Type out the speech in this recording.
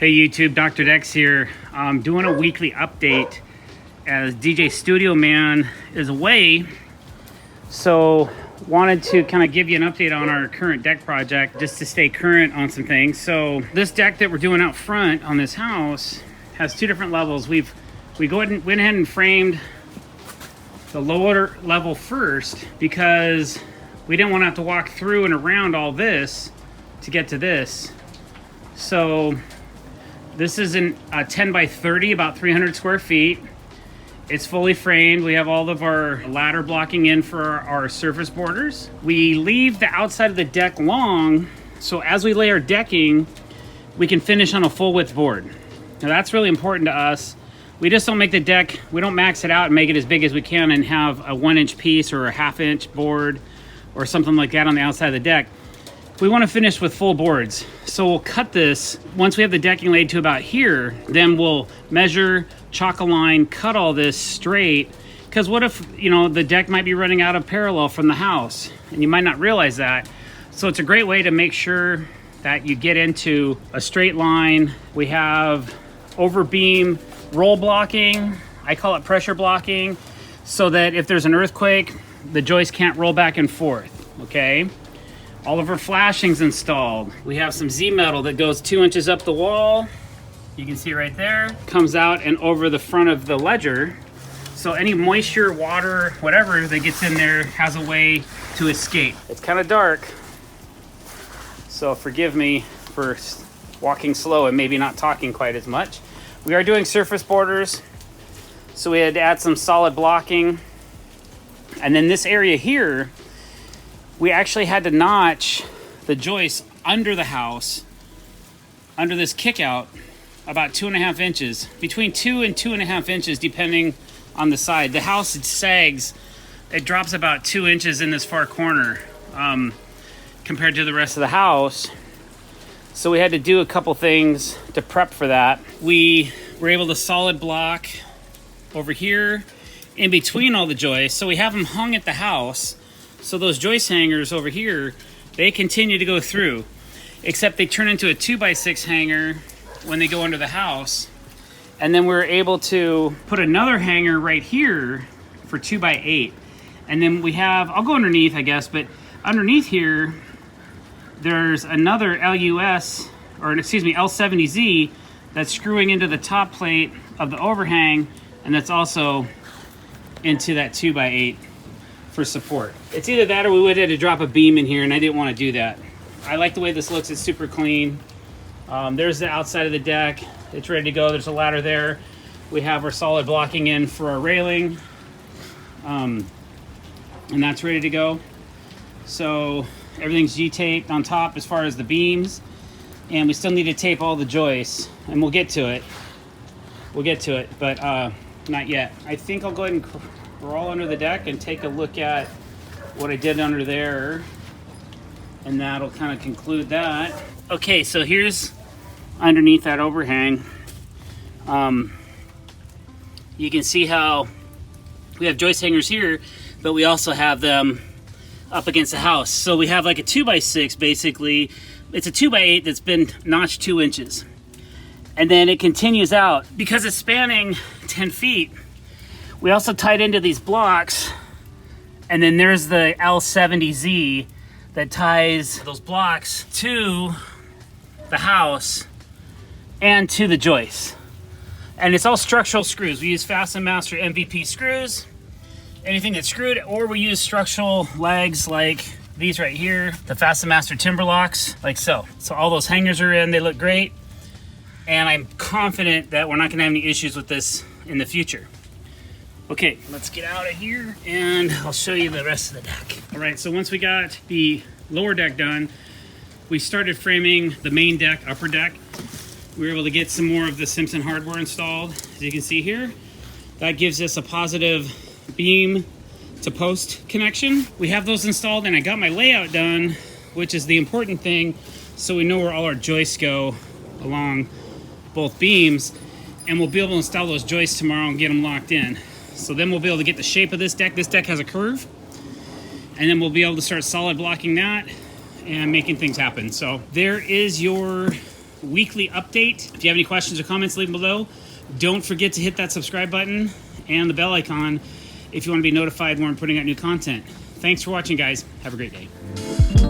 Hey YouTube, drdecks here. I'm doing a weekly update as DJ Studio Man is away. So wanted to kind of give you an update on our current deck project just to stay current on some things. So this deck that we're doing out front on this house has two different levels. We went ahead and framed the lower level first because we didn't want to have to walk through and around all this to get to this. So this is a 10 by 30, about 300 square feet. It's fully framed. We have all of our ladder blocking in for our surface borders. We leave the outside of the deck long, so as we lay our decking, we can finish on a full width board. Now that's really important to us. We just don't make the deck, we don't max it out and make it as big as we can and have a 1-inch piece or a 1/2 inch board or something like that on the outside of the deck. We want to finish with full boards. So we'll cut this, once we have the decking laid to about here, then we'll measure, chalk a line, cut all this straight. Because what if, the deck might be running out of parallel from the house and you might not realize that. So it's a great way to make sure that you get into a straight line. We have over beam roll blocking. I call it pressure blocking, so that if there's an earthquake, the joist can't roll back and forth, okay? All of our flashing's installed. We have some Z-metal that goes 2 inches up the wall. You can see right there. Comes out and over the front of the ledger. So any moisture, water, whatever that gets in there has a way to escape. It's kind of dark, so forgive me for walking slow and maybe not talking quite as much. We are doing surface borders, so we had to add some solid blocking. And then this area here, we actually had to notch the joist under the house, under this kick out, about 2.5 inches, between 2 and 2.5 inches, depending on the side. The house, it sags, it drops about 2 inches in this far corner compared to the rest of the house. So we had to do a couple things to prep for that. We were able to solid block over here in between all the joists. So we have them hung at the house. So those joist hangers over here, they continue to go through, except they turn into a 2x6 hanger when they go under the house. And then we're able to put another hanger right here for 2x8. And then we have, I'll go underneath, I guess, but underneath here, there's another L70Z that's screwing into the top plate of the overhang, and that's also into that 2x8 for support. It's either that or we would have to drop a beam in here, and I didn't want to do that. I like the way this looks. It's super clean. There's the outside of the deck. It's ready to go. There's a ladder there. We have our solid blocking in for our railing, and that's ready to go. So everything's G-taped on top as far as the beams, and we still need to tape all the joists, and we'll get to it. We'll get to it, but not yet. I think I'll go ahead and crawl under the deck and take a look at what I did under there, and that'll kind of conclude that. Okay, so here's underneath that overhang. You can see how we have joist hangers here, but we also have them up against the house. So we have like a 2x6 basically. It's a 2x8 that's been notched 2 inches. And then it continues out. Because it's spanning 10 feet, we also tied into these blocks, and then there's the L70Z that ties those blocks to the house and to the joist. And it's all structural screws. We use Fasten Master MVP screws, anything that's screwed, or we use structural legs like these right here, the Fasten Master timber locks, like so. So all those hangers are in, they look great, and I'm confident that we're not gonna have any issues with this in the future. Okay, let's get out of here and I'll show you the rest of the deck. All right, so once we got the lower deck done, we started framing the main deck, upper deck. We were able to get some more of the Simpson hardware installed. As you can see here, that gives us a positive beam to post connection. We have those installed, and I got my layout done, which is the important thing, so we know where all our joists go along both beams, and we'll be able to install those joists tomorrow and get them locked in. So then we'll be able to get the shape of this deck. This deck has a curve, and then we'll be able to start solid blocking that and making things happen. So there is your weekly update. If you have any questions or comments, leave them below. Don't forget to hit that subscribe button and the bell icon if you want to be notified when we're putting out new content. Thanks for watching, guys. Have a great day.